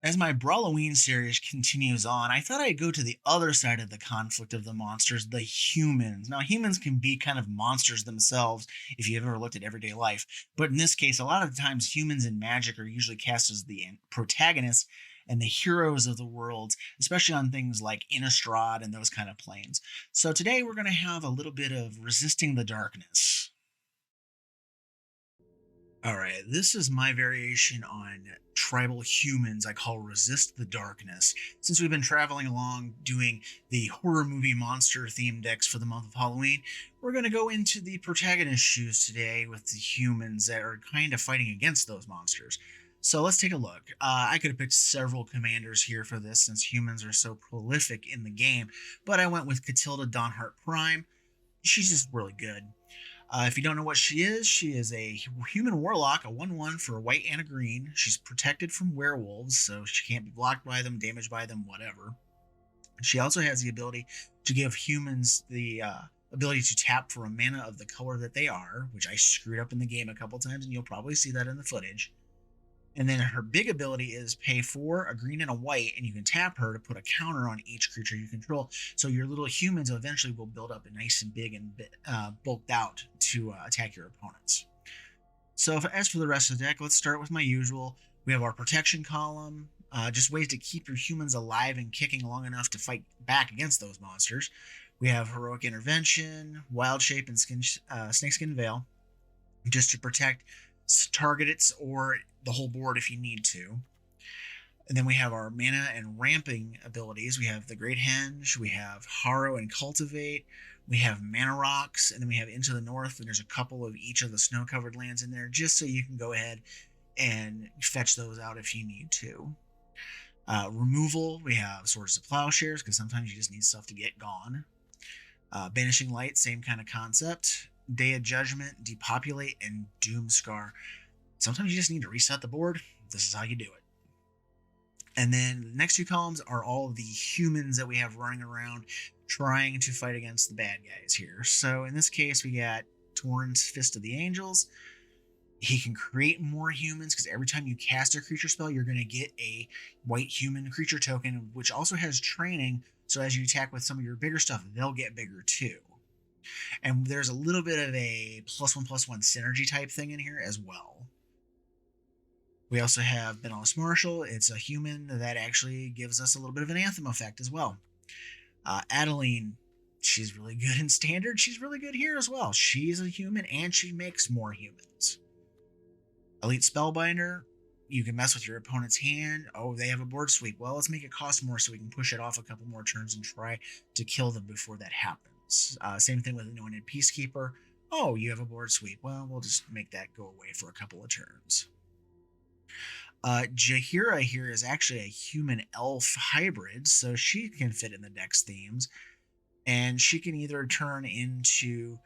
As my Brawloween series continues on, I thought I'd go to the other side of the conflict of the monsters, the humans. Now, humans can be kind of monsters themselves if you've ever looked at everyday life, but in this case, a lot of the times humans in Magic are usually cast as the protagonists and the heroes of the world, especially on things like Innistrad and those kind of planes. So today we're going to have a little bit of resisting the darkness. All right, this is my variation on tribal humans I call Resist the Darkness. Since we've been traveling along doing the horror movie monster themed decks for the month of Halloween, we're going to go into the protagonist shoes today with the humans that are kind of fighting against those monsters. So let's take a look. I could have picked several commanders here for this since humans are so prolific in the game, but I went with Katilda Dawnhart Prime. She's just really good. If you don't know what she is a human warlock, a 1/1 for a white and a green. She's protected from werewolves, so she can't be blocked by them, damaged by them, whatever. She also has the ability to give humans the ability to tap for a mana of the color that they are, which I screwed up in the game a couple times, and you'll probably see that in the footage. And then her big ability is pay 4, a green and a white, and you can tap her to put a counter on each creature you control. So your little humans eventually will build up nice and big and bulked out to attack your opponents. So as for the rest of the deck, let's start with my usual. We have our protection column, just ways to keep your humans alive and kicking long enough to fight back against those monsters. We have heroic intervention, wild shape, and snakeskin veil, just to protect targets or the whole board if you need to. And then we have our mana and ramping abilities. We have the Great Henge, we have Harrow and Cultivate, we have Mana Rocks, and then we have Into the North, and there's a couple of each of the snow-covered lands in there, just so you can go ahead and fetch those out if you need to. Removal, we have Swords to Plowshares, because sometimes you just need stuff to get gone. Banishing Light, same kind of concept. Day of Judgment, Depopulate, and Doomscar. Sometimes you just need to reset the board. This is how you do it. And then the next two columns are all of the humans that we have running around trying to fight against the bad guys here. So in this case, we got Torens, Fist of the Angels. He can create more humans because every time you cast a creature spell, you're going to get a white human creature token, which also has training. So as you attack with some of your bigger stuff, they'll get bigger too. And there's a little bit of a +1/+1 synergy type thing in here as well. We also have Benalis Marshall. It's a human that actually gives us a little bit of an anthem effect as well. Adeline, she's really good in standard. She's really good here as well. She's a human and she makes more humans. Elite Spellbinder, you can mess with your opponent's hand. Oh, they have a board sweep. Well, let's make it cost more so we can push it off a couple more turns and try to kill them before that happens. Same thing with Anointed Peacekeeper. Oh, you have a board sweep. Well, we'll just make that go away for a couple of turns. Jaheira here is actually a human elf hybrid, so she can fit in the deck's themes. And she can either turn into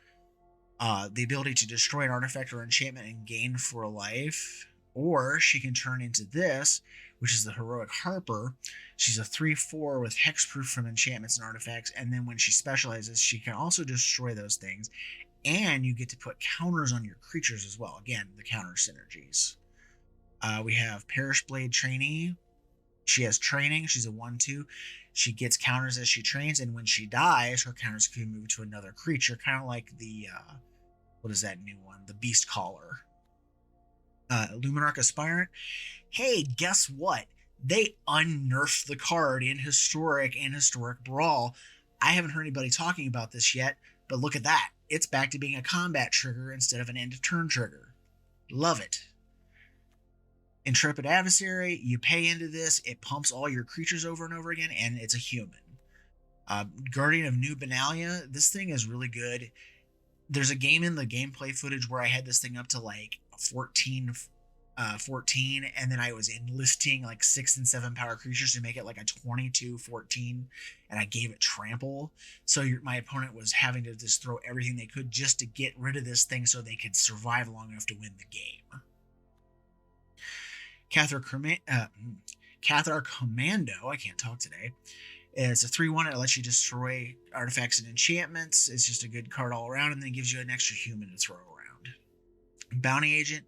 the ability to destroy an artifact or enchantment and gain 4 life, or she can turn into this, which is the Heroic Harper. She's a 3/4 with hexproof from enchantments and artifacts, and then when she specializes, she can also destroy those things, and you get to put counters on your creatures as well. Again, the counter synergies. We have Perish Blade Trainee. She has training. She's a 1/2. She gets counters as she trains, and when she dies, her counters can move to another creature, kind of like the what is that new one? The Beast Caller. Luminarch Aspirant. Hey, guess what? They unnerfed the card in Historic and Historic Brawl. I haven't heard anybody talking about this yet, but look at that. It's back to being a combat trigger instead of an end of turn trigger. Love it. Intrepid Adversary, you pay into this, it pumps all your creatures over and over again, and it's a human. Guardian of New Benalia, this thing is really good. There's a game in the gameplay footage where I had this thing up to like 14, and then I was enlisting like 6 and 7 power creatures to make it like a 22-14, and I gave it trample. So my opponent was having to just throw everything they could just to get rid of this thing so they could survive long enough to win the game. Cathar Commando, I can't talk today. It's a 3/1. It lets you destroy artifacts and enchantments. It's just a good card all around, and then it gives you an extra human to throw around. Bounty Agent,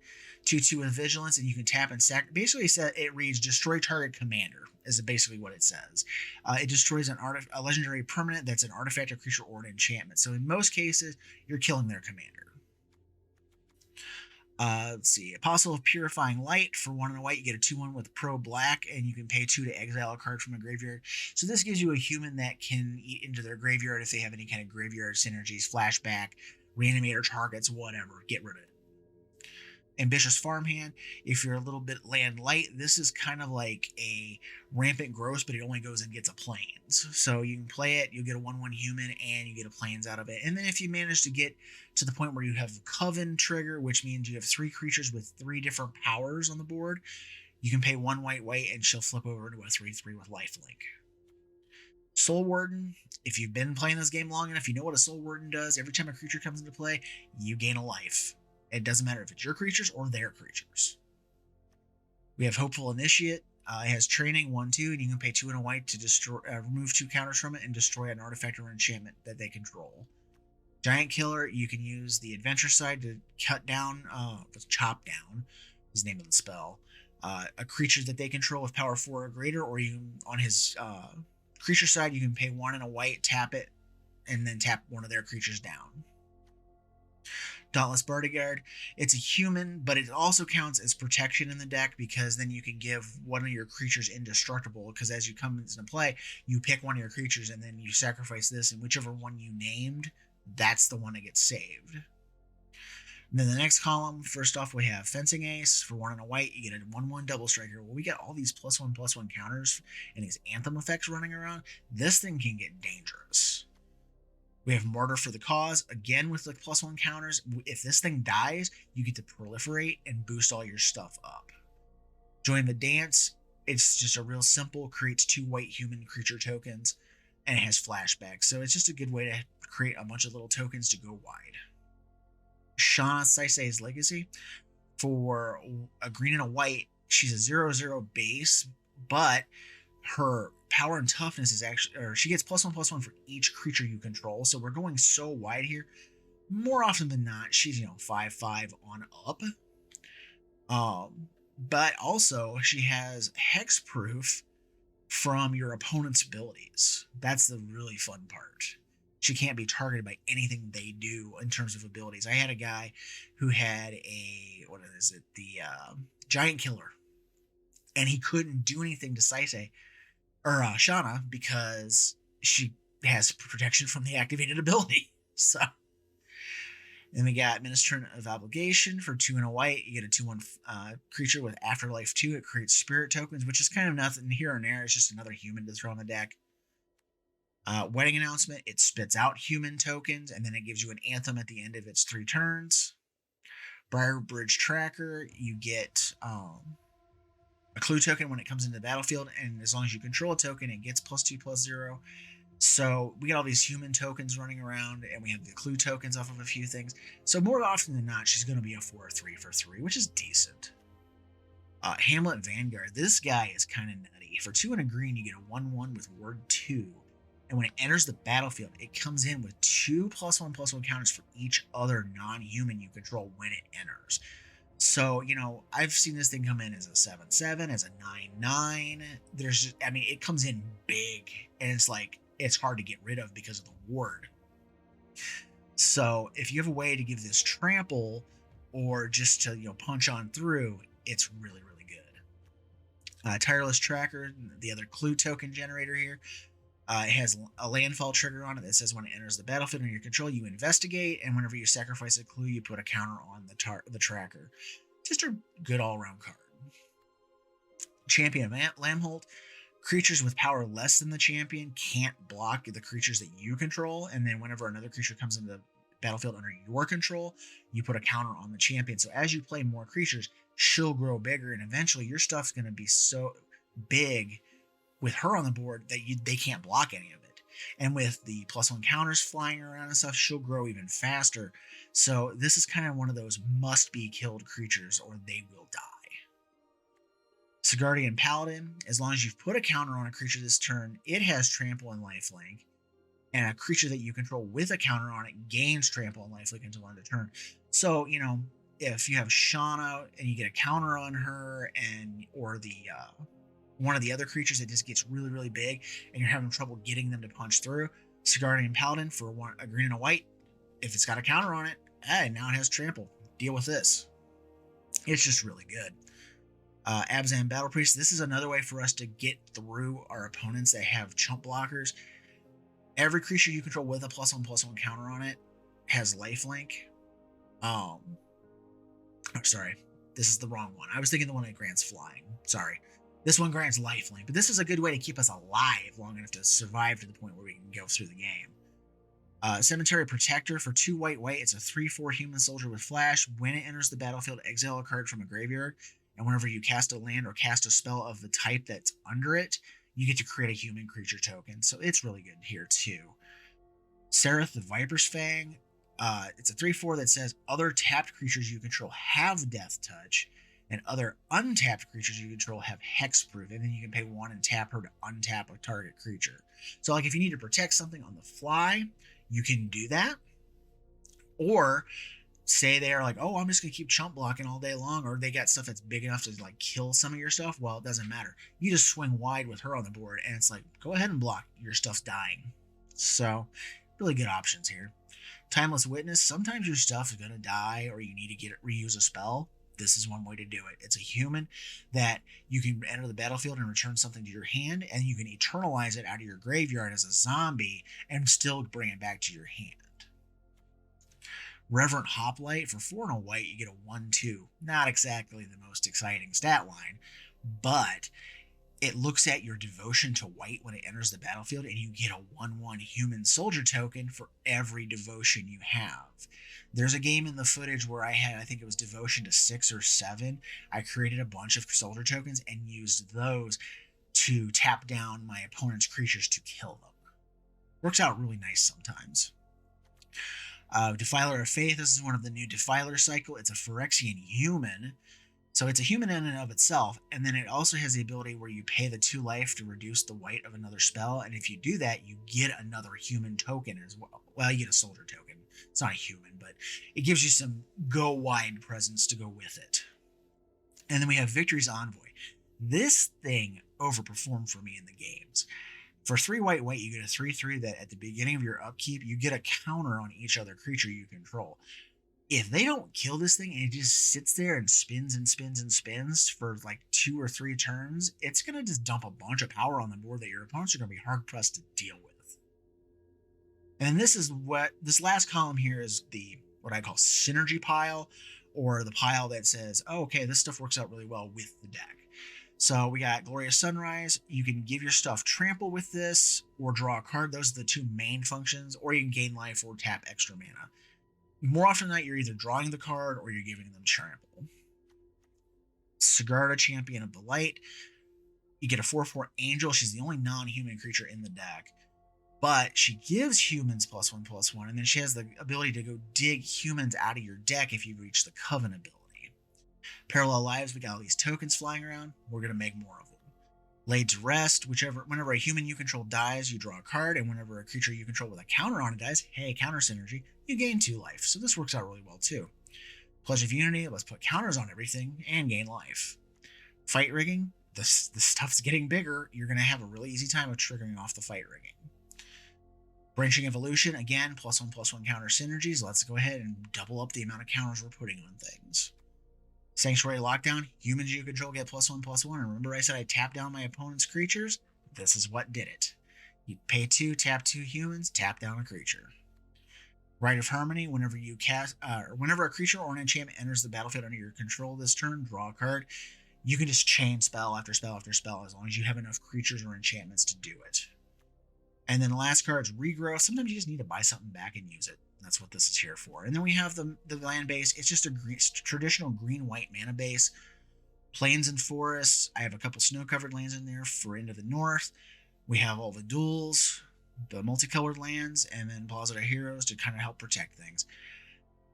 2/2 with vigilance, and you can tap and sack. Basically, it reads destroy target commander. Is basically what it says. It destroys a legendary permanent that's an artifact, a creature, or an enchantment. So in most cases, you're killing their commander. Let's see. Apostle of Purifying Light. For 1 and a white, you get a 2/1 with Pro Black, and you can pay 2 to exile a card from a graveyard. So this gives you a human that can eat into their graveyard if they have any kind of graveyard synergies, flashback, reanimator targets, whatever. Get rid of it. Ambitious Farmhand. If you're a little bit land light, this is kind of like a Rampant Growth, but it only goes and gets a plains. So you can play it, you'll get a 1/1 human, and you get a plains out of it. And then if you manage to get to the point where you have Coven trigger, which means you have 3 creatures with 3 different powers on the board, you can pay 1 white and she'll flip over into a 3/3 with lifelink. Soul Warden. If you've been playing this game long enough, you know what a Soul Warden does. Every time a creature comes into play, you gain a life. It doesn't matter if it's your creatures or their creatures. We have Hopeful Initiate. It has training 1/2, and you can pay 2 and a white to destroy, remove 2 counters from it and destroy an artifact or enchantment that they control. Giant Killer. You can use the adventure side to cut down, chop down, is the name of the spell, a creature that they control with power 4 or greater, or you can, on his creature side, you can pay 1 and a white, tap it, and then tap one of their creatures down. Dauntless Bodyguard. It's a human, but it also counts as protection in the deck because then you can give one of your creatures indestructible because as you come into play, you pick one of your creatures and then you sacrifice this, and whichever one you named, that's the one that gets saved. And then the next column, first off, we have Fencing Ace. For 1 and a white, you get a 1/1 double striker. Well, we got all these +1/+1 counters and these Anthem effects running around. This thing can get dangerous. We have Martyr for the Cause, again with the +1 counters. If this thing dies, you get to proliferate and boost all your stuff up. Join the Dance. It's just a real simple, creates 2 white human creature tokens, and it has flashback. So it's just a good way to create a bunch of little tokens to go wide. Shanna, Saisei's Legacy. For a green and a white, she's a 0/0 base, but her power and toughness is actually, or she gets +1/+1 for each creature you control. So we're going so wide here. More often than not, she's 5/5 on up. But also she has hexproof from your opponent's abilities. That's the really fun part. She can't be targeted by anything they do in terms of abilities. I had a guy who had the Giant Killer, and he couldn't do anything to Saisei or Shanna because she has protection from the activated ability. So then we got Minister of Obligation. For 2 and a white, you get a 2/1 creature with Afterlife 2. It creates spirit tokens, which is kind of nothing here and there. It's just another human to throw on the deck. Wedding Announcement. It spits out human tokens, and then it gives you an Anthem at the end of its 3 turns. Briar Bridge Tracker. You get a clue token when it comes into the battlefield, and as long as you control a token, it gets +2/+0. So we got all these human tokens running around, and we have the clue tokens off of a few things. So more often than not, she's going to be a 4/3 for 3, which is decent. Hamlet Vanguard. This guy is kind of nutty. For 2 and a green, you get a 1/1 with Word 2. And when it enters the battlefield, it comes in with 2 +1/+1 counters for each other non-human you control when it enters. So, I've seen this thing come in as a 7/7, as a 9/9. It comes in big, and it's hard to get rid of because of the ward. So, if you have a way to give this trample or just to, punch on through, it's really, really good. Tireless Tracker, the other clue token generator here. It has a landfall trigger on it that says when it enters the battlefield under your control, you investigate, and whenever you sacrifice a clue, you put a counter on the tracker. Just a good all-around card. Champion of Lamholt. Creatures with power less than the champion can't block the creatures that you control, and then whenever another creature comes into the battlefield under your control, you put a counter on the champion. So as you play more creatures, she'll grow bigger, and eventually your stuff's going to be so big with her on the board that they can't block any of it. And with the +1 counters flying around and stuff, she'll grow even faster. So this is kind of one of those must-be killed creatures or they will die. Sigarda Paladin. As long as you've put a counter on a creature this turn, it has trample and lifelink. And a creature that you control with a counter on it gains trample and lifelink until end of turn. So, if you have Shanna and you get a counter on her, or the one of the other creatures that just gets really, really big and you're having trouble getting them to punch through, Sigarda Paladin for a green and a white, if it's got a counter on it, hey, now it has trample. Deal with this. It's just really good. Abzan Battle Priest. This is another way for us to get through our opponents that have chump blockers. Every creature you control with a +1/+1 counter on it has lifelink. Oh, sorry. This is the wrong one. I was thinking the one that grants flying. Sorry. This one grants lifelink, but this is a good way to keep us alive long enough to survive to the point where we can go through the game. Cemetery Protector for 2 white. It's a 3/4 human soldier with flash. When it enters the battlefield, exile a card from a graveyard, and whenever you cast a land or cast a spell of the type that's under it, you get to create a human creature token. So it's really good here too. Sereth the Viper's Fang. It's a 3/4 that says other tapped creatures you control have Death Touch, and other untapped creatures you control have Hexproof, and then you can pay 1 and tap her to untap a target creature. So like if you need to protect something on the fly, you can do that. Or say they're like, oh, I'm just going to keep chump blocking all day long, or they got stuff that's big enough to like kill some of your stuff. Well, it doesn't matter. You just swing wide with her on the board, and it's like, go ahead and block. Your stuff's dying. So really good options here. Timeless Witness. Sometimes your stuff is going to die, or you need to reuse a spell. This is one way to do it. It's a human that you can enter the battlefield and return something to your hand, and you can eternalize it out of your graveyard as a zombie and still bring it back to your hand. Reverent Hoplite for 4 and a white, you get a 1/2. Not exactly the most exciting stat line, but it looks at your devotion to white when it enters the battlefield, and you get a 1/1 human soldier token for every devotion you have. There's a game in the footage where I think it was devotion to 6 or 7. I created a bunch of soldier tokens and used those to tap down my opponent's creatures to kill them. Works out really nice sometimes. Defiler of Faith. This is one of the new Defiler cycle. It's a Phyrexian human. So it's a human in and of itself, and then it also has the ability where you pay the 2 life to reduce the white of another spell, and if you do that, you get another human token as well. Well, you get a soldier token. It's not a human, but it gives you some go-wide presence to go with it. And then we have Victory's Envoy. This thing overperformed for me in the games. For 3 white, you get a 3/3 that at the beginning of your upkeep, you get a counter on each other creature you control. If they don't kill this thing and it just sits there and spins and spins and spins for like 2 or 3 turns, it's going to just dump a bunch of power on the board that your opponents are going to be hard pressed to deal with. And this last column here is what I call synergy pile, or the pile that says, oh, okay, this stuff works out really well with the deck. So we got Glorious Sunrise. You can give your stuff trample with this, or draw a card. Those are the 2 main functions, or you can gain life or tap extra mana. More often than not, you're either drawing the card or you're giving them trample. Sigarda, Champion of the Light. You get a 4/4 Angel. She's the only non-human creature in the deck, but she gives humans +1/+1, and then she has the ability to go dig humans out of your deck if you reach the Coven ability. Parallel Lives, we got all these tokens flying around. We're going to make more of them. Laid to Rest, whenever a human you control dies, you draw a card, and whenever a creature you control with a counter on it dies, hey, counter synergy, you gain 2 life. So this works out really well too. Pledge of Unity, let's put counters on everything and gain life. Fight Rigging, the stuff's getting bigger. You're going to have a really easy time of triggering off the Fight Rigging. Branching Evolution, again, +1/+1 counter synergies. Let's go ahead and double up the amount of counters we're putting on things. Sanctuary Lockdown, humans you control get +1/+1. And remember I said I tap down my opponent's creatures? This is what did it. You pay 2, tap 2 humans, tap down a creature. Rite of Harmony, whenever a creature or an enchantment enters the battlefield under your control this turn, draw a card. You can just chain spell after spell after spell as long as you have enough creatures or enchantments to do it. And then the last card is Regrowth. Sometimes you just need to buy something back and use it. That's what this is here for. And then we have the land base. It's just a traditional green-white mana base. Plains and forests. I have a couple snow-covered lands in there for Into the North. We have all the duels, the multicolored lands, and then Plaza of Heroes to kind of help protect things.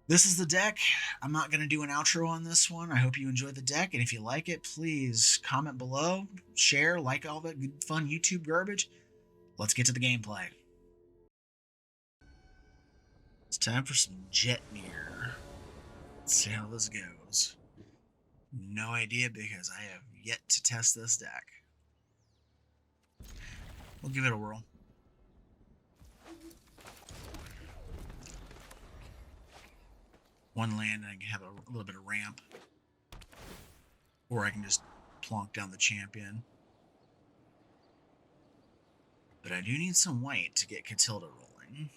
This is the deck. I'm not going to do an outro on this one. I hope you enjoyed the deck, and if you like it, please comment below, share, like all that good, fun YouTube garbage. Let's get to the gameplay. It's time for some Jetmir. Let's see how this goes. No idea because I have yet to test this deck. We'll give it a whirl. One land and I can have a little bit of ramp. Or I can just plonk down the champion. But I do need some white to get Katilda rolling.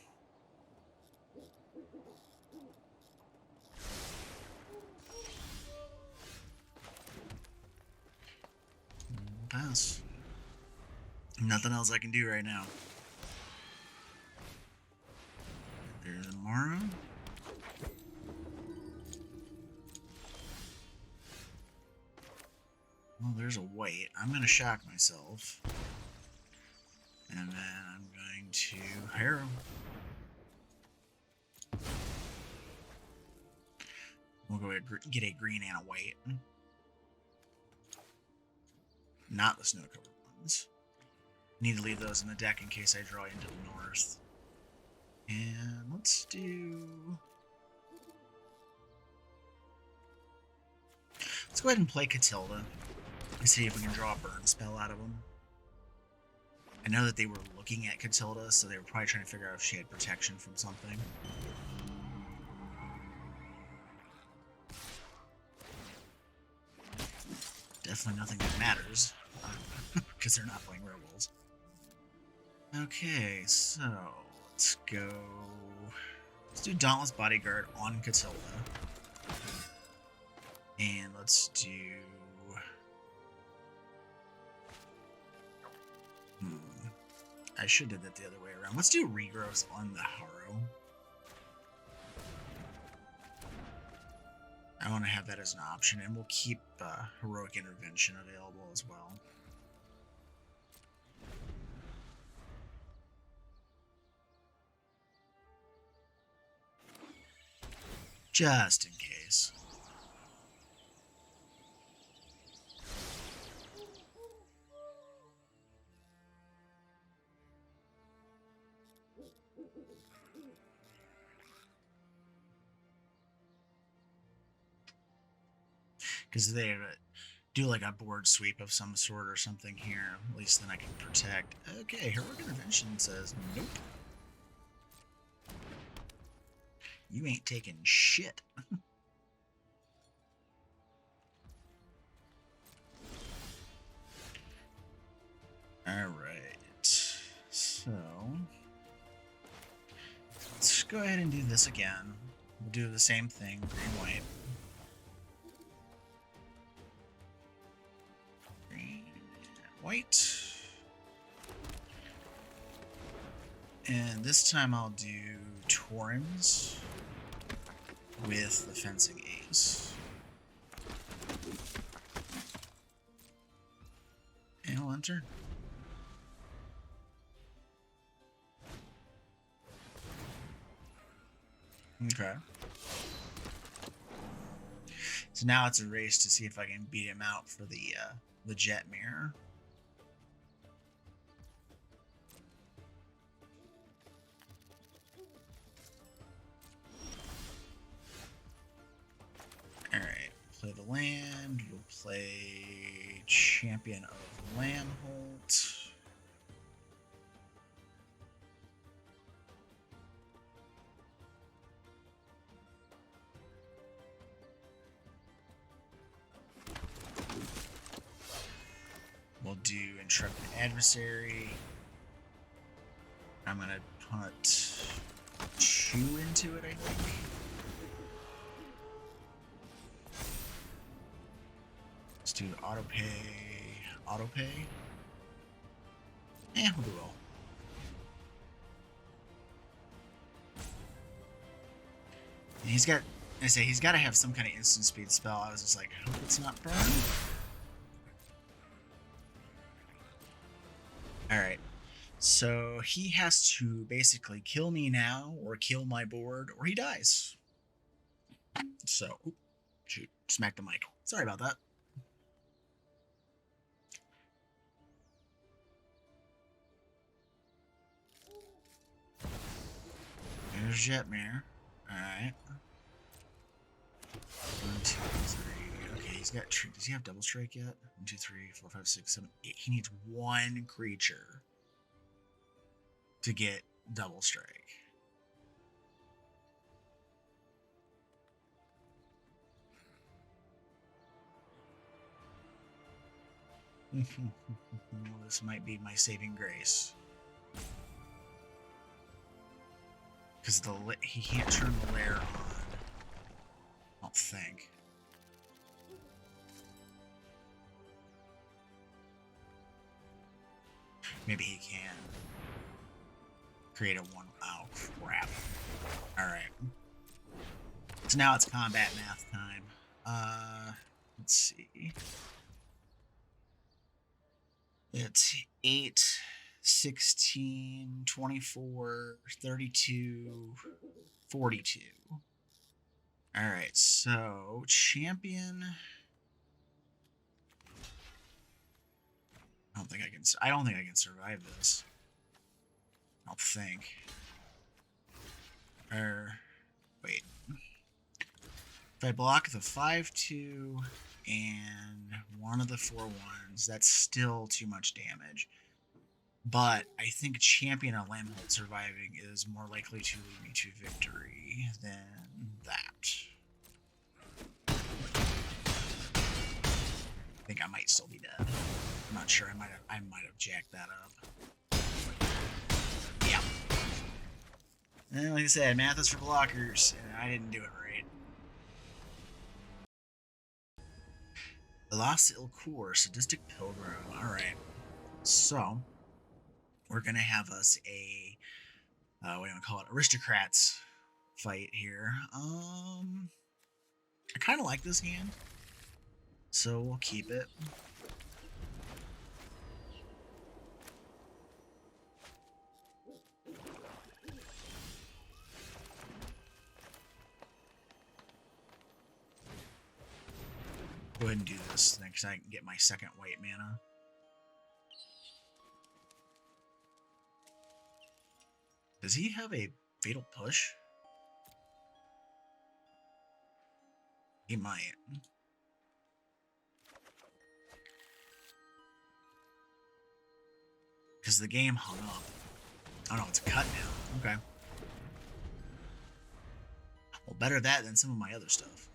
Pass. Nothing else I can do right now. There's a Mara. Well, there's a white. I'm going to shock myself. And then I'm going to harrow. We'll go get a green and a white. Not the snow-covered ones. Need to leave those in the deck in case I draw into the north. And let's do... Let's go ahead and play Katilda. And see if we can draw a burn spell out of them. I know that they were looking at Katilda, so they were probably trying to figure out if she had protection from something. Definitely nothing that matters, because they're not playing Revels. Okay, so let's go... Let's do Dauntless Bodyguard on Katilda. And let's do... I should have did that the other way around. Let's do Regrowth on the Harrow. I want to have that as an option, and we'll keep Heroic Intervention available as well. Just in case. Because they do like a board sweep of some sort or something here. At least then I can protect. Okay, Heroic Intervention says nope. You ain't taking shit. Alright. So... let's go ahead and do this again. We'll do the same thing, green, white. White. And this time I'll do Torens with the Fencing Ace. And we'll enter. Okay. So now it's a race to see if I can beat him out for the Jetmir. Alright, play the land. We'll play Champion of Landholt. We'll do Intrepid Adversary. I'm gonna put 2 into it, I think. Let's do auto pay. We'll do roll. And he's got to have some kind of instant speed spell. I was just like, I hope it's not burn. Alright, so he has to basically kill me now, or kill my board, or he dies. So, shoot, smacked the mic. Sorry about that. There's Jetmir. Alright. 2, 3. Okay, he's got. Does he have double strike yet? 1, 2, 3, 4, 5, 6, 7, 8. He needs one creature to get double strike. This might be my saving grace. Because he can't turn the lair on. I don't think. Maybe he can. Create a 1. Oh, crap. Alright. So now it's combat math time. Let's see. It's 8, 16, 24, 32, 42. Alright, so champion. I don't think I can survive this. I don't think. Wait. If I block the 5/2 and one of the 4/1s, that's still too much damage. But I think champion on Lamhold surviving is more likely to lead me to victory than that. I think I might still be dead. I'm not sure. I might have jacked that up. Yeah. And like I said, math is for blockers, and I didn't do it right. Elas il-Kor, Sadistic Pilgrim. Alright. So, we're going to have us a, what do you call it? Aristocrats fight here. I kind of like this hand, so we'll keep it. Go ahead and do this next so I can get my second white mana. Does he have a fatal push? He might. Because the game hung up. Oh no, it's a cut now. Okay. Well, better that than some of my other stuff.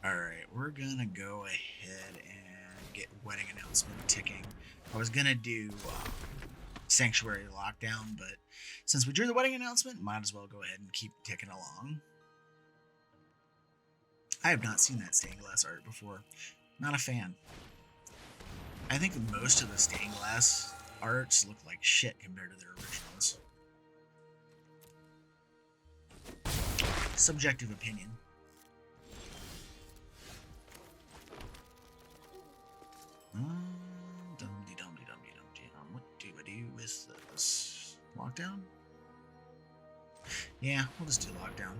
Alright, we're gonna go ahead and get wedding announcement ticking. I was gonna do sanctuary lockdown, but since we drew the wedding announcement, might as well go ahead and keep ticking along. I have not seen that stained glass art before. Not a fan. I think most of the stained glass arts look like shit compared to their originals. Subjective opinion. What do I do with this? Lockdown? Yeah, we'll just do lockdown.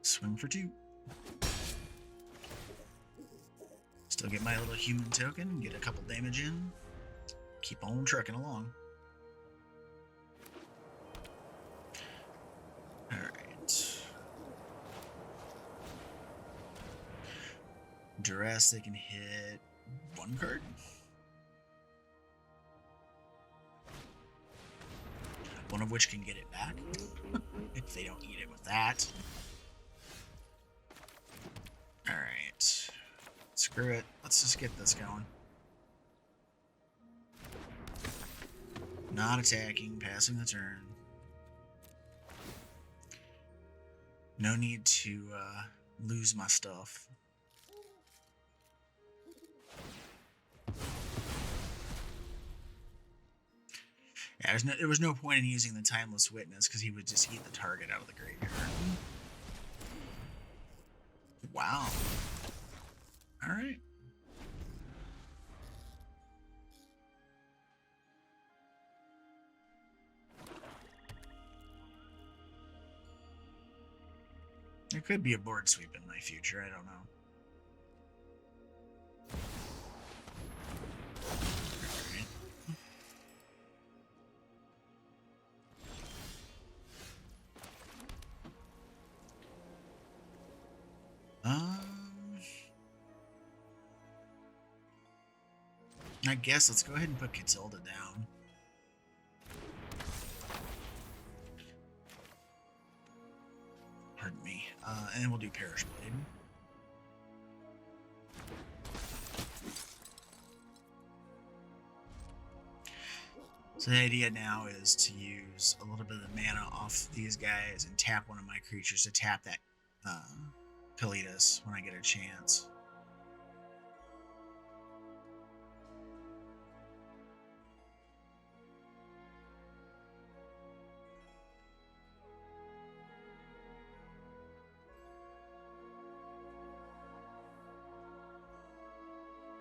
Swing for 2. Still get my little human token, get a couple damage in. Keep on trucking along. Alright. Duress, they can hit 1 card. One of which can get it back if they don't eat it with that. Alright. Screw it. Let's just get this going. Not attacking, passing the turn. No need to lose my stuff. Yeah, there was no point in using the Timeless Witness because he would just eat the target out of the graveyard. Wow. Alright. There could be a board sweep in my future, I don't know. Alright. I guess let's go ahead and put Katilda down. Pardon me. And then we'll do Perish Blade. So the idea now is to use a little bit of the mana off these guys and tap one of my creatures to tap that Katilda when I get a chance.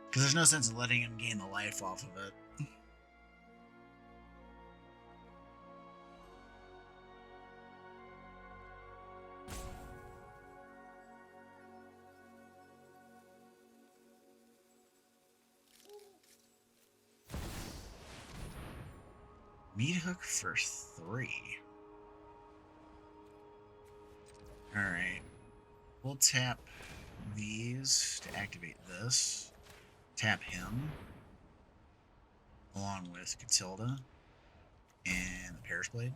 Because there's no sense in letting him gain the life off of it. Meat Hook for 3. Alright. We'll tap these to activate this. Tap him. Along with Katilda. And the Perish Blade.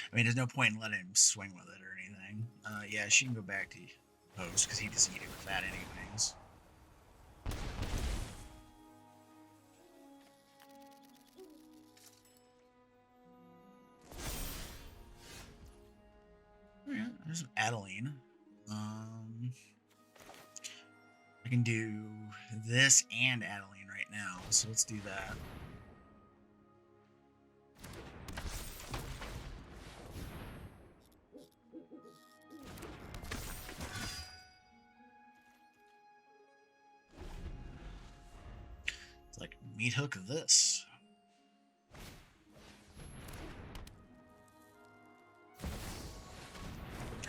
I mean, there's no point in letting him swing with it or anything. Yeah, she can go back to post because he just needed with that anyways. Oh, yeah, there's Adeline. I can do this and Adeline right now, so let's do that. Like, meat hook this.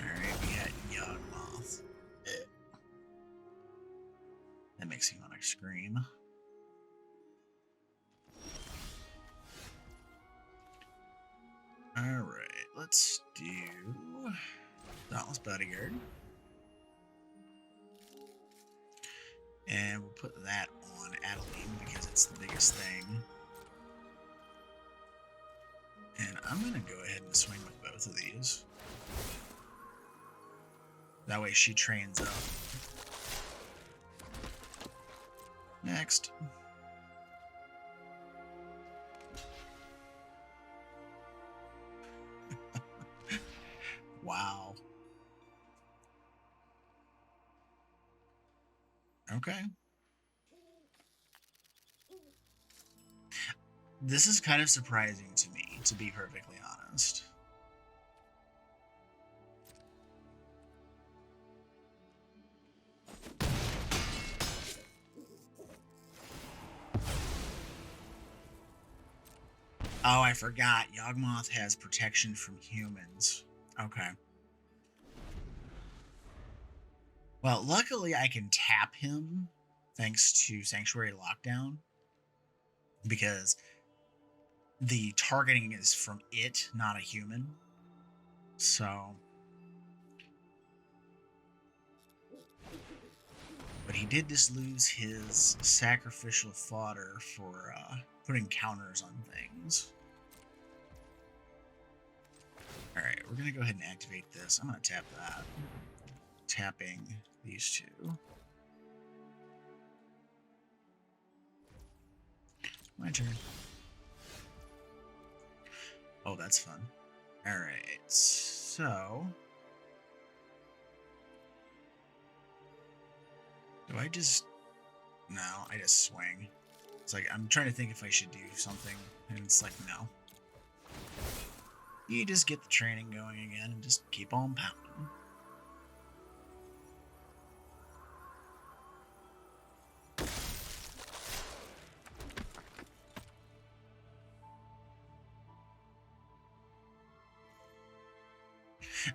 Alright, we got Yawgmoth. That makes me want to scream. Alright, let's do Dauntless Bodyguard. And we'll put that on Adeline because it's the biggest thing. And I'm going to go ahead and swing with both of these. That way she trains up. Next. Wow. Okay. This is kind of surprising to me, to be perfectly honest. Oh, I forgot. Yawgmoth has protection from humans. Okay. Well, luckily I can tap him thanks to Sanctuary Lockdown because the targeting is from it, not a human. So... But he did just lose his sacrificial fodder for putting counters on things. Alright, we're going to go ahead and activate this. I'm going to tap that. Tapping these two. My turn. Oh, that's fun. Alright, so... Do I just... No, I just swing. It's like, I'm trying to think if I should do something, and it's like, no. You just get the training going again and just keep on pounding.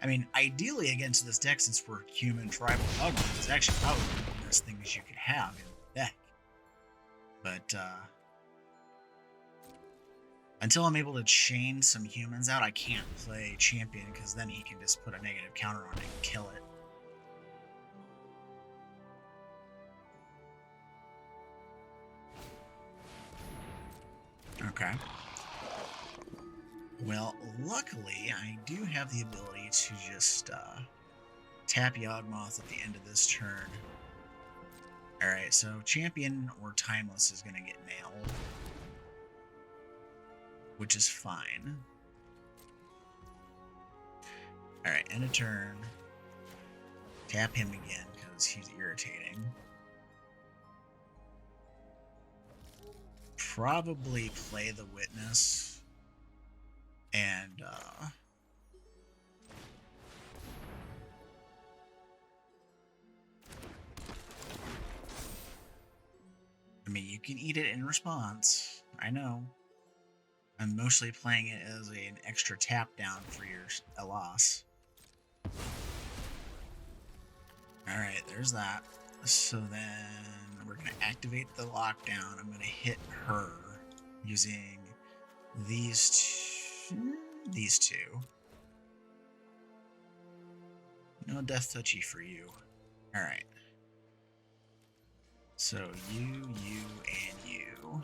I mean, ideally against this deck, since we're human tribal Yawgmoth, it's actually probably one of the best things you could have in the deck. But, Until I'm able to chain some humans out, I can't play champion, because then he can just put a negative counter on it and kill it. Okay. Well, luckily, I do have the ability to just tap Yawgmoth at the end of this turn. Alright, so champion or timeless is going to get nailed, which is fine. Alright, end of turn. Tap him again because he's irritating. Probably play the Witness and I mean, you can eat it in response. I know. I'm mostly playing it as an extra tap down for your Elas. Alright, there's that. So then we're going to activate the lockdown. I'm going to hit her using these two. No death touchy for you. Alright. So you, and you.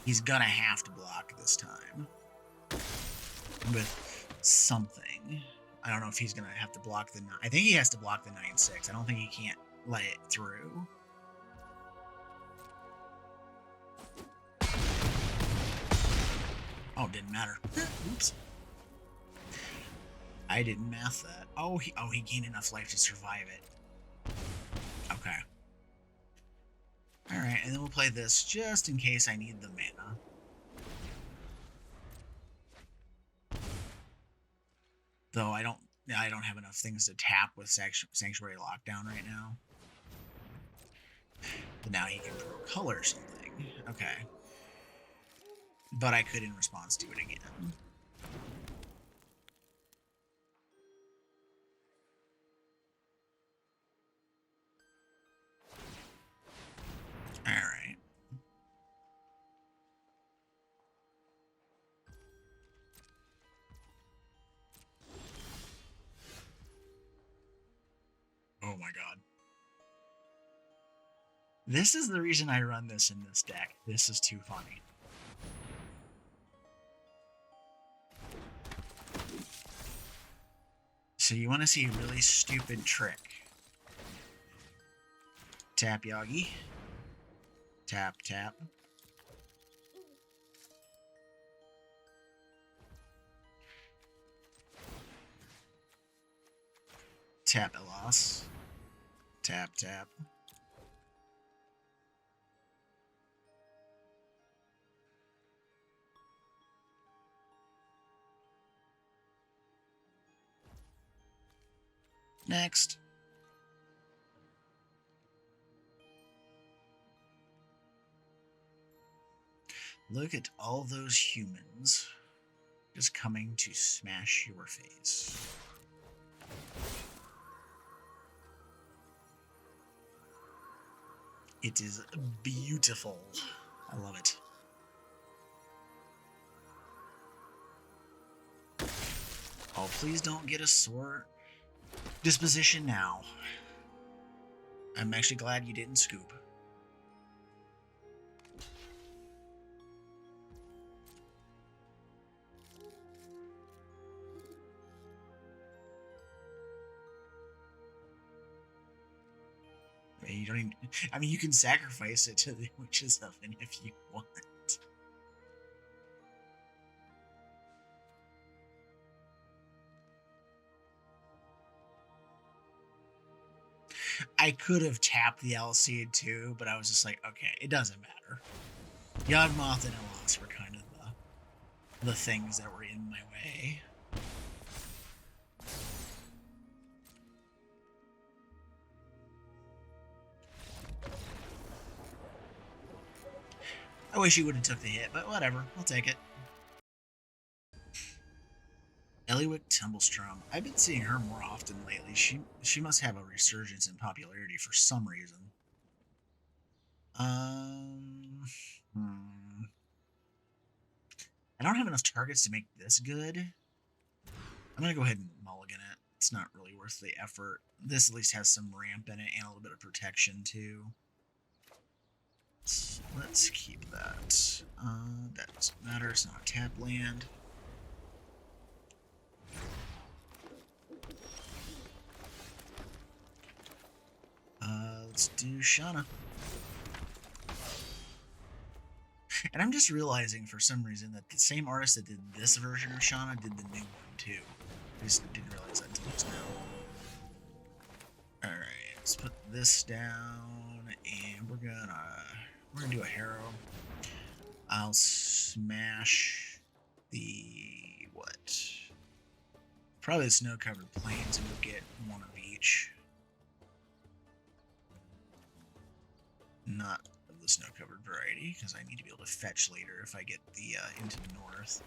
He's gonna have to block this time. With something. I don't know if he's gonna have to block the 9. I think he has to block the 9/6. I don't think he can't let it through. Oh, didn't matter. Oops. I didn't math that. Oh, he gained enough life to survive it. Okay. Alright, and then we'll play this just in case I need the mana. Though I don't have enough things to tap with Sanctuary Lockdown right now. But now he can throw color something. Okay. But I could, in response, do it again. Alright. Oh my god. This is the reason I run this in this deck. This is too funny. So you want to see a really stupid trick. Tap Yagi. Tap, tap. Tap Elas. Tap, tap. Next. Look at all those humans just coming to smash your face. It is beautiful. I love it. Oh, please don't get a sore disposition now. I'm actually glad you didn't scoop. You don't even, I mean, you can sacrifice it to the Witch's Oven if you want. I could have tapped the Alseid too, but I was just like, okay, it doesn't matter. Yawgmoth and Elas were kind of the things that were in my way. I wish he would have took the hit, but whatever. I'll take it. Ellywick Tumblestrum. I've been seeing her more often lately. She must have a resurgence in popularity for some reason. I don't have enough targets to make this good. I'm going to go ahead and mulligan it. It's not really worth the effort. This at least has some ramp in it and a little bit of protection too. So let's keep that. That doesn't matter. It's not a tap land. Let's do Shanna. And I'm just realizing for some reason that the same artist that did this version of Shanna did the new one too. I just didn't realize that until just now. Alright, let's put this down and we're gonna do a Harrow. I'll smash the what? Probably the snow-covered plains and we'll get one of each. Not of the snow-covered variety, because I need to be able to fetch later if I get the into the north.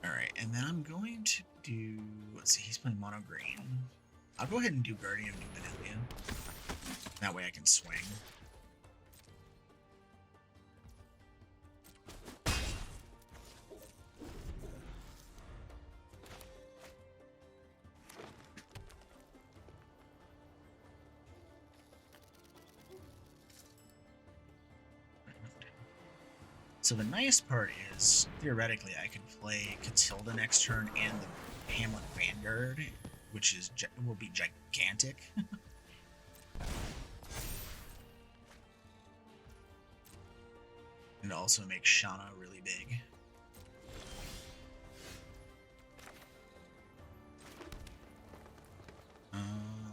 Alright, and then I'm going to do... Let's see, he's playing mono green. I'll go ahead and do Guardian of New Benalia. That way I can swing. So the nice part is, theoretically, I could play Katilda next turn and the Hamlet Vanguard, which is will be gigantic. And also make Shanna really big.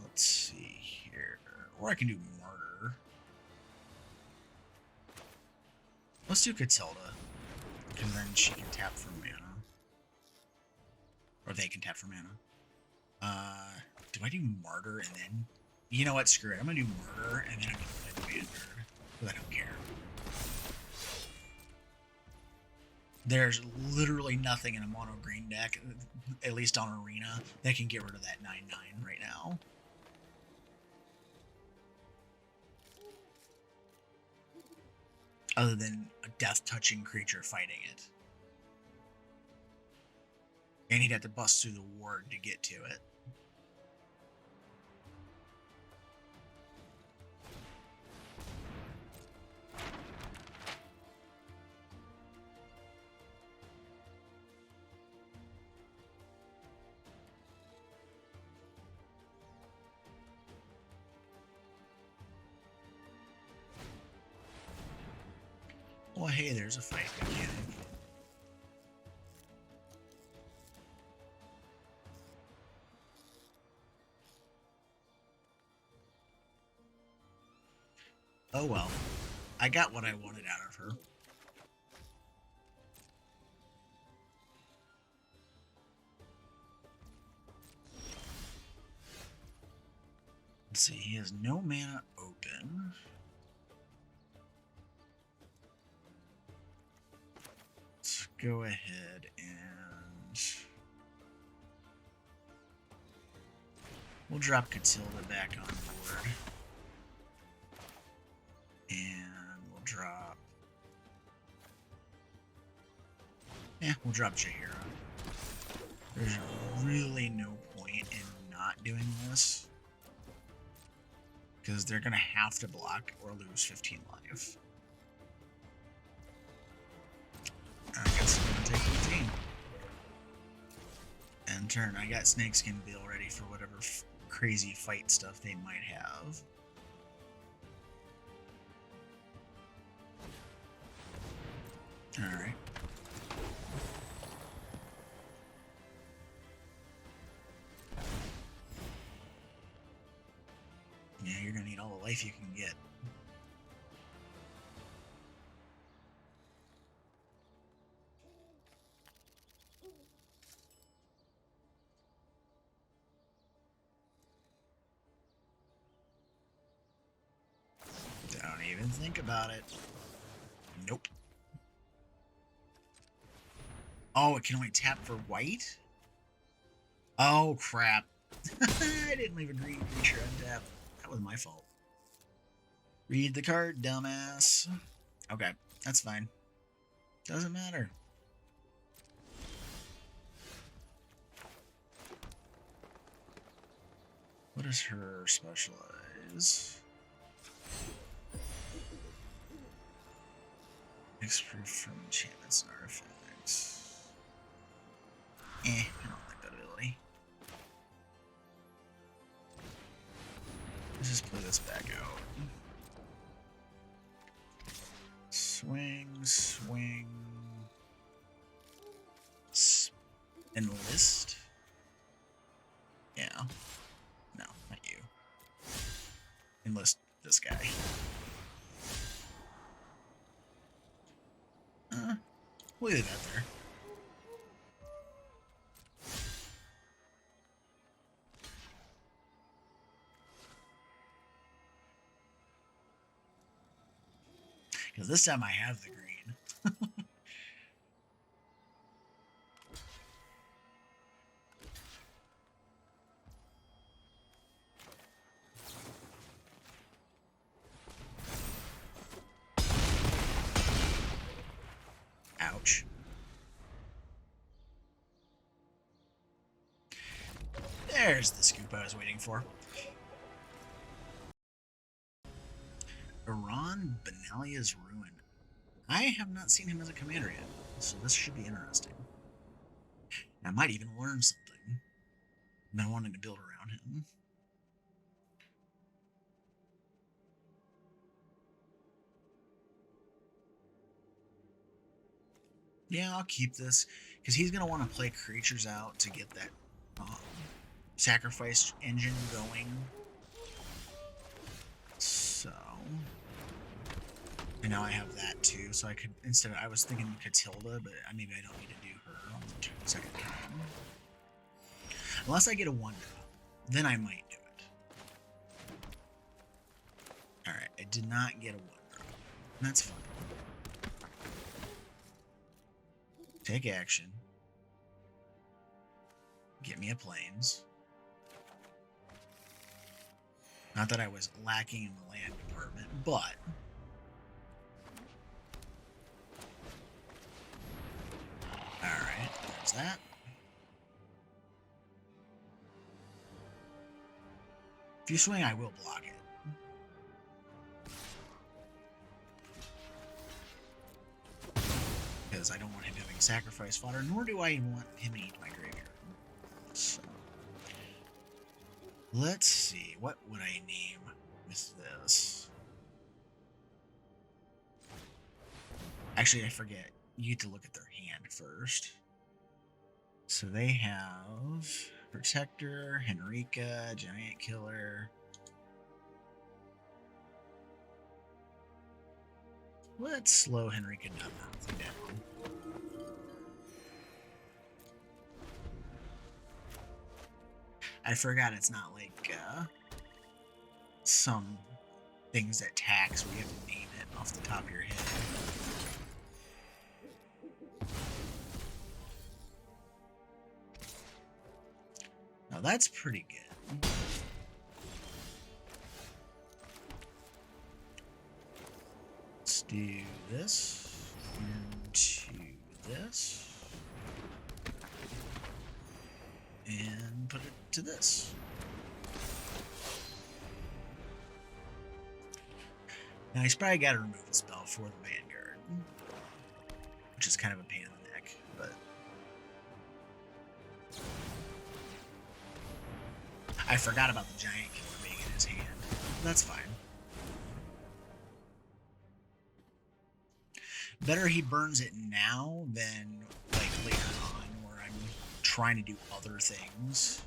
Let's see here. Or I can do Martyr. Let's do Katilda, because then she can tap for mana. Or they can tap for mana. Do I do Martyr and then... You know what, screw it. I'm gonna do Martyr and then I'm gonna play the Vanguard, because I don't care. There's literally nothing in a mono green deck, at least on Arena, that can get rid of that 9/9 right now. Other than a death-touching creature fighting it. And he'd have to bust through the ward to get to it. Well, hey, there's a fight mechanic. Oh well. I got what I wanted out of her. Let's see, he has no mana open. Go ahead and we'll drop Katilda back on board. And we'll drop... we'll drop Jaheira. There's really no point in not doing this, because they're going to have to block or lose 15 life. I guess I'm going to take 15. End turn. I got Snakeskin Bill ready for whatever crazy fight stuff they might have. Alright. Yeah, you're going to need all the life you can get. Don't even think about it. Nope. Oh, it can only tap for white? Oh, crap. I didn't leave a green creature untapped. That was my fault. Read the card, dumbass. Okay, that's fine. Doesn't matter. What is her specialize? Expert from enchantments and artifacts. I don't like that ability. Let's just play this back out. Swing, swing. Enlist? Yeah. No, not you. Enlist this guy. We'll leave that there. Because this time I have the green. Ouch. There's the scoop I was waiting for. Aron, Benalia's Ruin. I have not seen him as a commander yet, so this should be interesting. I might even learn something. I've been wanting to build around him. Yeah, I'll keep this, because he's going to want to play creatures out to get that sacrifice engine going. So, and now I have that too, so I could, instead of, I was thinking Katilda, but maybe I don't need to do her on the second time. Unless I get a 1-drop, then I might do it. Alright, I did not get a 1-drop. That's fine. Take action. Get me a plains. Not that I was lacking in the land department, but alright, there's that. If you swing, I will block it. Because I don't want him having sacrifice fodder, nor do I want him to eat my graveyard. So, let's see, what would I name with this? Actually, I forget. You get to look at their hand first. So they have Protector, Henrika, Giant Killer. Let's slow Henrika down. I forgot it's not like some things that tax where you have to name it off the top of your head. Now that's pretty good. Let's do this into this. And put it to this. Now he's probably got to remove the spell for the Vanguard, which is kind of a pain in the neck, but I forgot about the Giant Killer being in his hand. That's fine. Better he burns it now than like later on where I'm trying to do other things.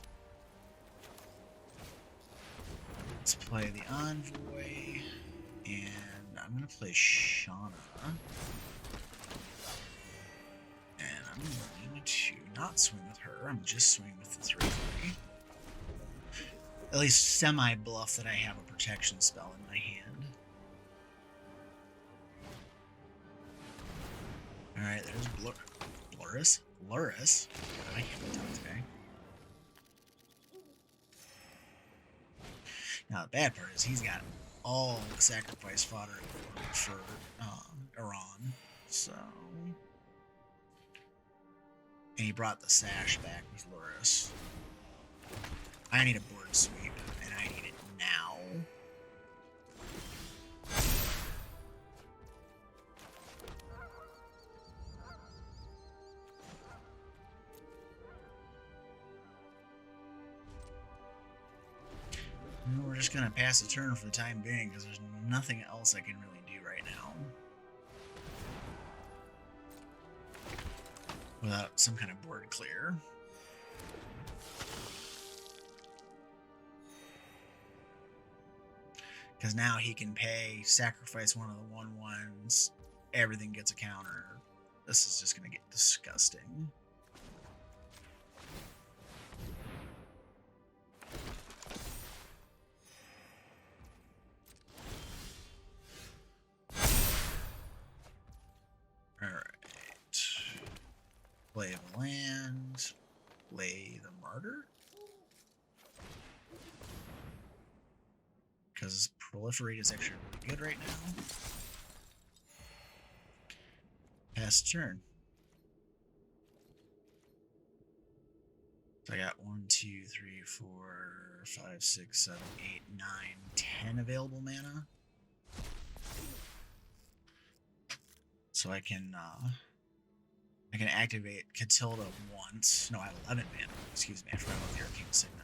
Let's play the Envoy, and I'm going to play Shanna. And I'm going to not swing with her, I'm just swinging with the 3/3. At least semi-bluff that I have a protection spell in my hand. Alright, there's Luris. I can't talk today. Now the bad part is he's got all the sacrifice fodder for Aron, so And he brought the Sash back with Luris. I need a board sweep, and I need it now. We're just going to pass the turn for the time being because there's nothing else I can really do right now without some kind of board clear. Because now he can pay, sacrifice one of the 1/1s, everything gets a counter. This is just going to get disgusting. Play the land, play the martyr. Because proliferate is actually really good right now. Pass turn. So I got 1, 2, 3, 4, 5, 6, 7, 8, 9, 10 available mana. So I can activate Katilda once. No, I have 11 mana. Excuse me, I forgot about the Arcane Signet.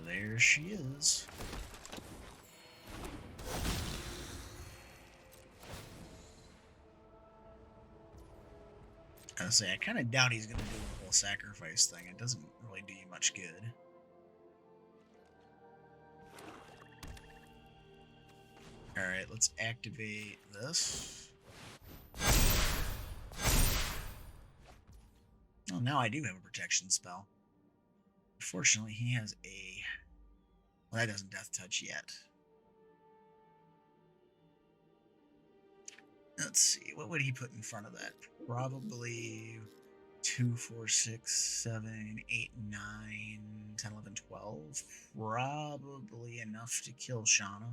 There she is. I was say I kind of doubt he's going to do the whole sacrifice thing. It doesn't really do you much good. Alright, let's activate this. Oh, now I do have a protection spell. Unfortunately, he has a... Well, that doesn't death touch yet. Let's see, what would he put in front of that? Probably 2, 4, 6, 7, 8, 9, 10, 11, 12. Probably enough to kill Shanna.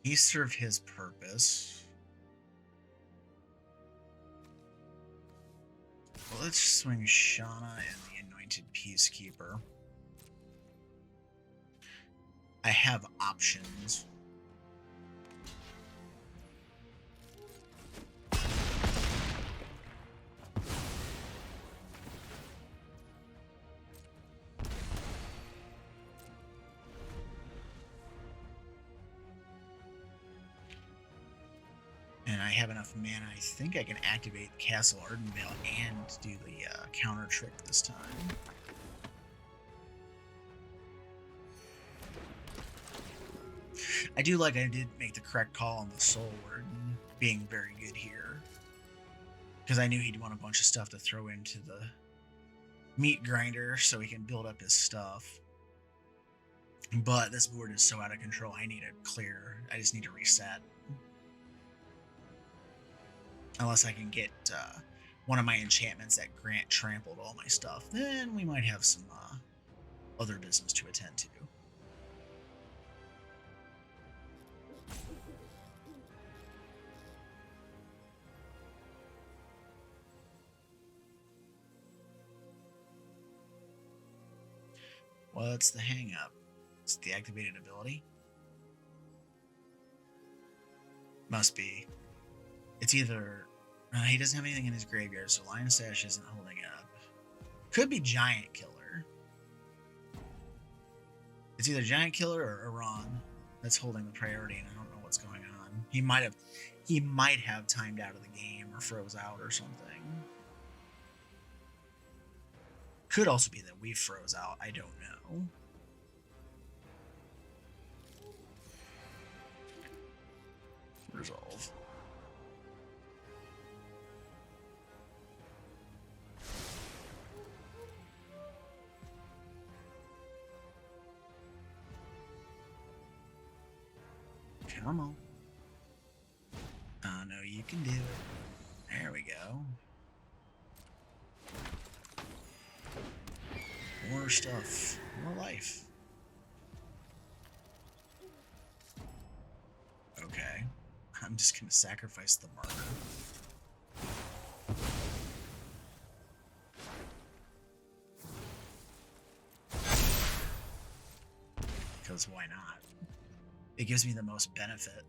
He served his purpose. Well, let's swing Shanna and the Anointed Peacekeeper. I have options. And I have enough mana. I think I can activate Castle Ardenvale and do the counter trick this time. I do like I did make the correct call on the Soul Warden being very good here. Because I knew he'd want a bunch of stuff to throw into the meat grinder so he can build up his stuff. But this board is so out of control, I need to clear. I just need to reset. Unless I can get one of my enchantments that grant trampled all my stuff, then we might have some other business to attend to. What's the hang up? It's the activated ability? Must be. It's either... he doesn't have anything in his graveyard, so Lion Sash isn't holding up. Could be Giant Killer. It's either Giant Killer or Aron that's holding the priority, and I don't know what's going on. He might have timed out of the game or froze out or something. Could also be that we froze out. I don't know. Resolve. Come on. I know you can do it. There we go. More stuff. More life. Okay. I'm just gonna sacrifice the marker. Because why not? It gives me the most benefit.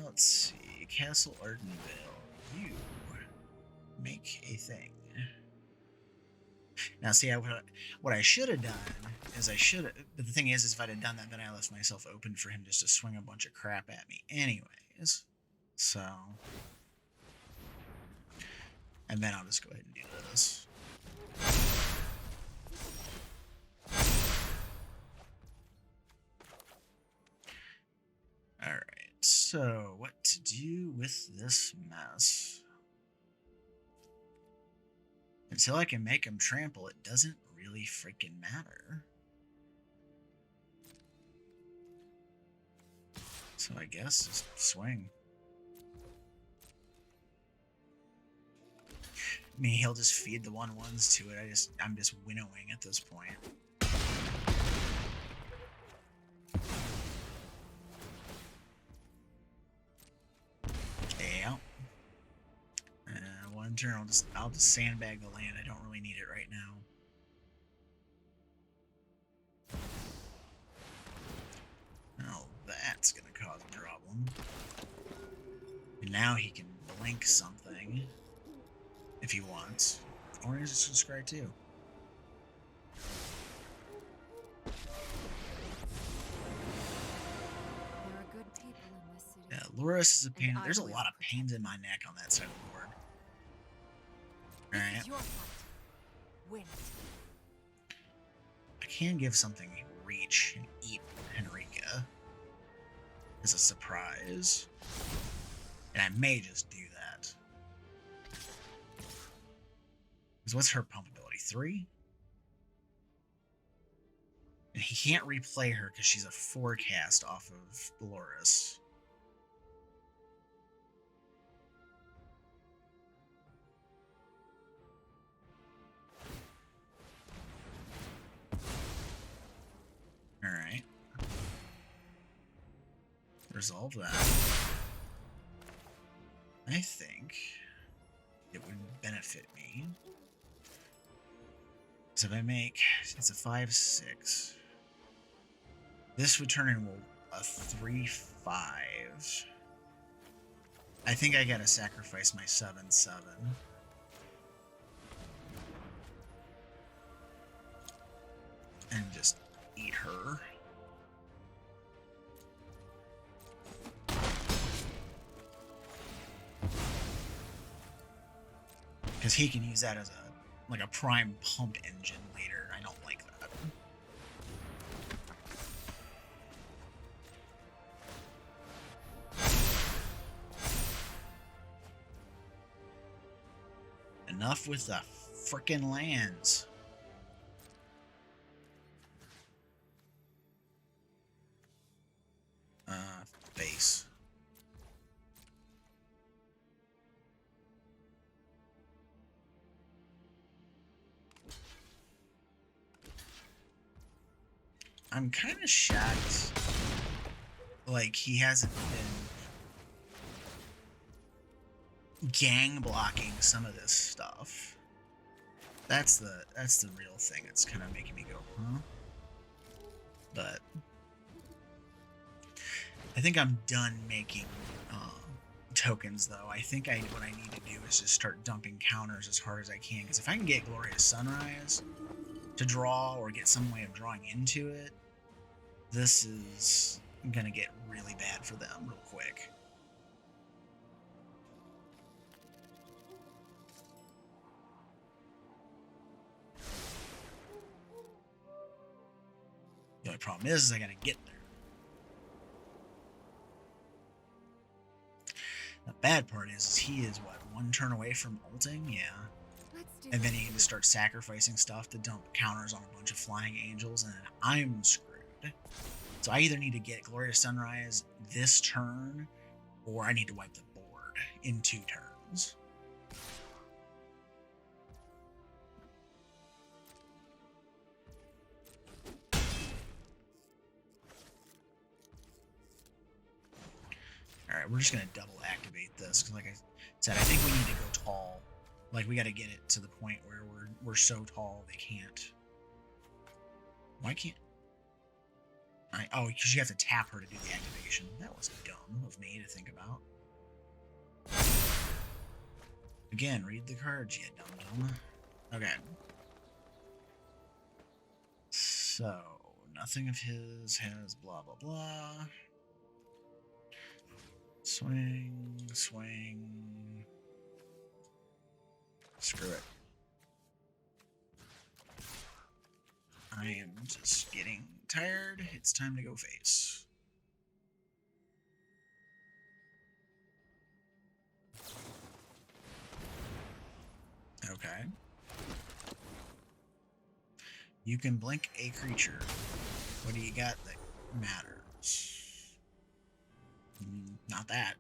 Let's see. Castle Ardenvale. You make a thing. Now, see, what I should have done is but the thing is if I'd have done that, then I left myself open for him just to swing a bunch of crap at me anyways. So, and then I'll just go ahead and do this. Alright, so what to do with this mess? Until I can make him trample, it doesn't really freaking matter. So I guess just swing. I mean, he'll just feed the 1/1s to it. I'm just winnowing at this point. Yeah. One turn, I'll just sandbag the land. I don't really need it right now. Oh, that's gonna cause a problem. And now he can blink something if he wants, or he's just discard too. There are good people in this city. Yeah, Loris is a pain. There's a lot of pains in my neck on that side of the board. Alright. It's your fight. Win it. I can give something reach and eat Henrika as a surprise. And I may just do that. Because what's her pump ability? 3? And he can't replay her because she's a forecast off of Loris. Alright. Resolve that. I think it would benefit me. So if I make, it's a 5/6. This would turn into a 3/5. I think I gotta sacrifice my 7/7. And just eat her. Because he can use that as a prime pump engine later. I don't like that. Enough with the frickin' lands. Base. I'm kind of shocked. Like, he hasn't been gang blocking some of this stuff. That's the real thing that's kind of making me go, huh? But I think I'm done making tokens, though. I think what I need to do is just start dumping counters as hard as I can. Because if I can get Glorious Sunrise to draw or get some way of drawing into it, this is going to get really bad for them real quick. The only problem is I got to get there. The bad part is he is, what, 1 turn away from ulting? Yeah. Let's do And then this he can just start sacrificing stuff to dump counters on a bunch of flying angels, and then I'm screwed. So I either need to get Glorious Sunrise this turn, or I need to wipe the board in 2 turns. Alright, we're just going to double activate this, because like I said, I think we need to go tall. Like, we got to get it to the point where we're so tall they can't. Why can't... Oh, because you have to tap her to do the activation. That was dumb of me to think about. Again, read the cards, you dum-dum. Okay. So, nothing of his has blah, blah, blah. Swing, swing. Screw it. I am just getting tired. It's time to go face. Okay. You can blink a creature. What do you got that matters? Not that.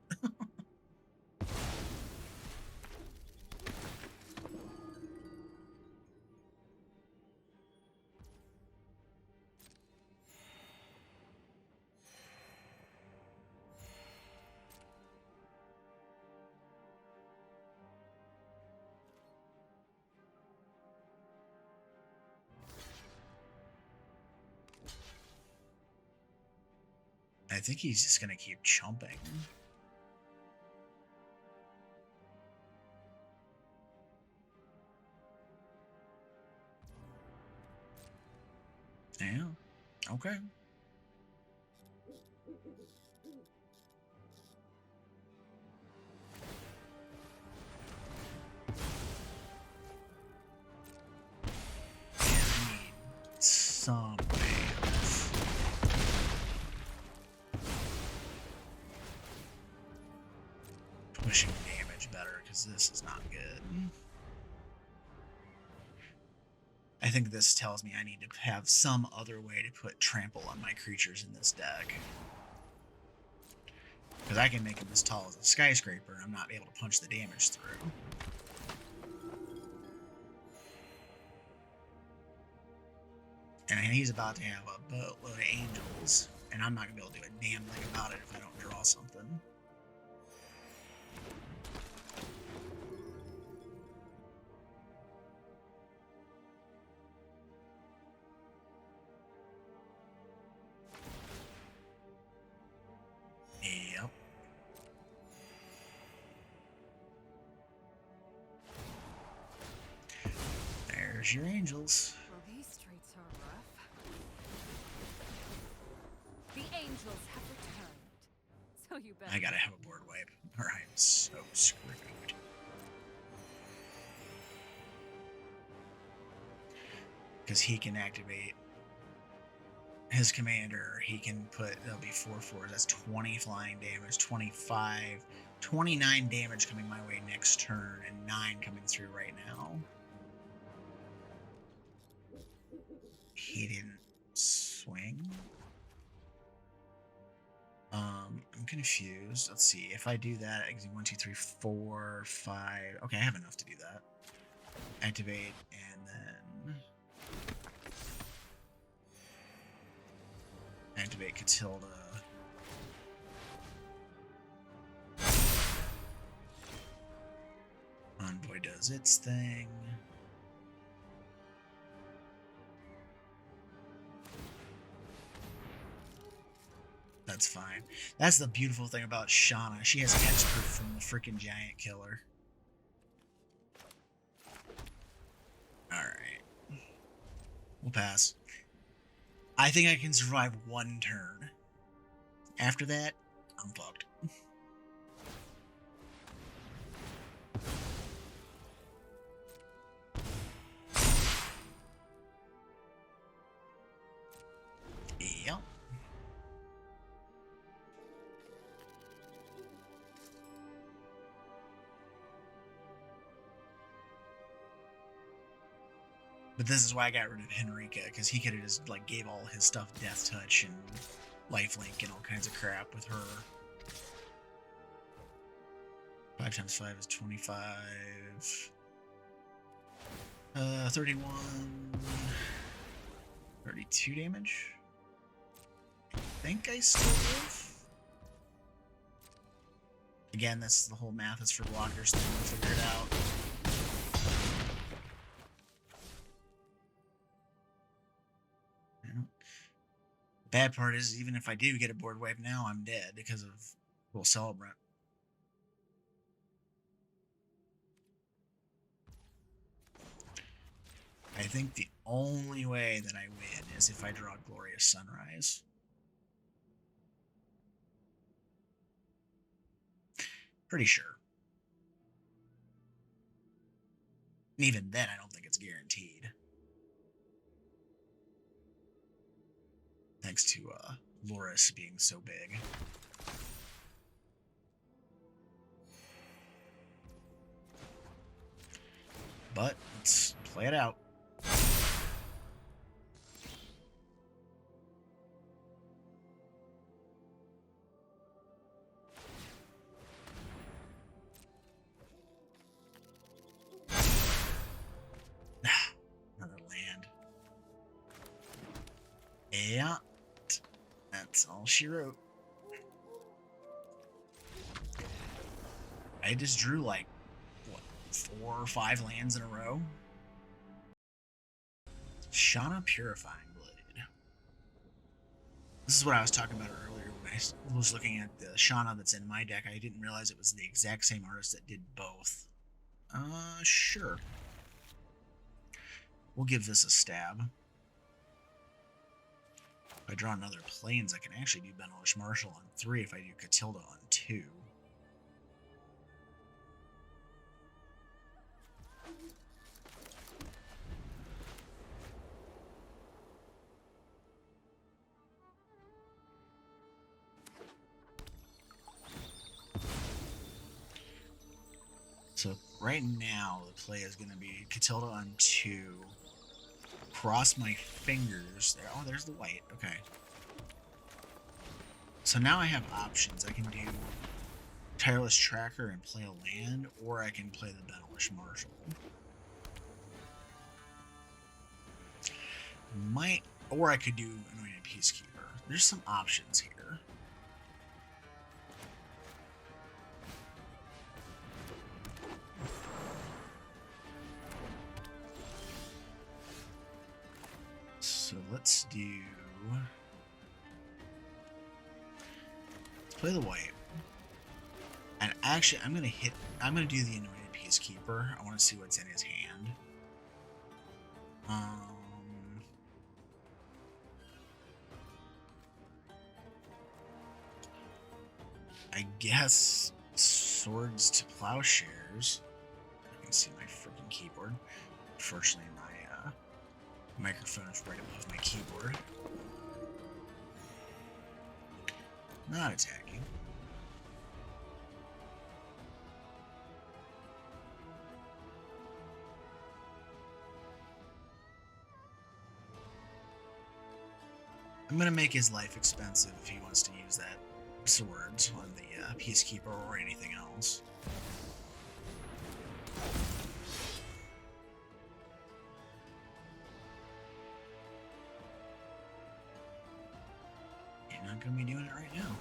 I think he's just going to keep chumping. Yeah. Okay. I need some bans. Pushing damage better, because this is not good. I think this tells me I need to have some other way to put trample on my creatures in this deck. Because I can make him as tall as a skyscraper, and I'm not able to punch the damage through. And he's about to have a boatload of angels, and I'm not going to be able to do a damn thing about it if I don't draw something. Yep. There's your angels. Well, these streets are rough. The angels have returned. So you better. I gotta have a board wipe, or I'm so screwed. Because he can activate his commander. He can put, that'll be 4/4. That's 20 flying damage, 25, 29 damage coming my way next turn, and 9 coming through right now. He didn't swing. I'm confused. Let's see. If I do that, I can do 1, 2, 3, 4, 5. Okay, I have enough to do that. Activate, and then activate Katilda. Envoy does its thing. That's fine. That's the beautiful thing about Shanna. She has expert from the freaking giant killer. Alright. We'll pass. I think I can survive 1 turn. After that, I'm fucked. Yep. But this is why I got rid of Henrika, because he could have just like gave all his stuff Death Touch and Lifelink and all kinds of crap with her. 5 times 5 is 25. 31. 32 damage. I think I still live. Again, that's the whole math is for blockers thing. We'll figure it out. Bad part is, even if I do get a board wipe now, I'm dead because of Will Celebrant. I think the only way that I win is if I draw Glorious Sunrise. Pretty sure. And even then, I don't think it's guaranteed. Thanks to Loris being so big. But let's play it out. Another land. Yeah. That's all she wrote. I just drew like, what, 4 or 5 lands in a row? Shanna Purifying Blade. This is what I was talking about earlier when I was looking at the Shanna that's in my deck. I didn't realize it was the exact same artist that did both. Sure. We'll give this a stab. If I draw another Plains, I can actually do Benalia Marshal on 3 if I do Katilda on 2. So right now, the play is going to be Katilda on 2. Cross my fingers there. Oh, there's the white. Okay. So now I have options. I can do Tireless Tracker and play a land, or I can play the Benalia Marshal. Or I could do Anointed Peacekeeper. There's some options here. So let's play the white. And actually, I'm gonna do the Anointed Peacekeeper. I want to see what's in his hand. I guess Swords to Plowshares. I can see my freaking keyboard. Unfortunately, my microphone is right above my keyboard. Not attacking. I'm going to make his life expensive if he wants to use that swords on the Peacekeeper or anything else. You're not going to be doing it right now.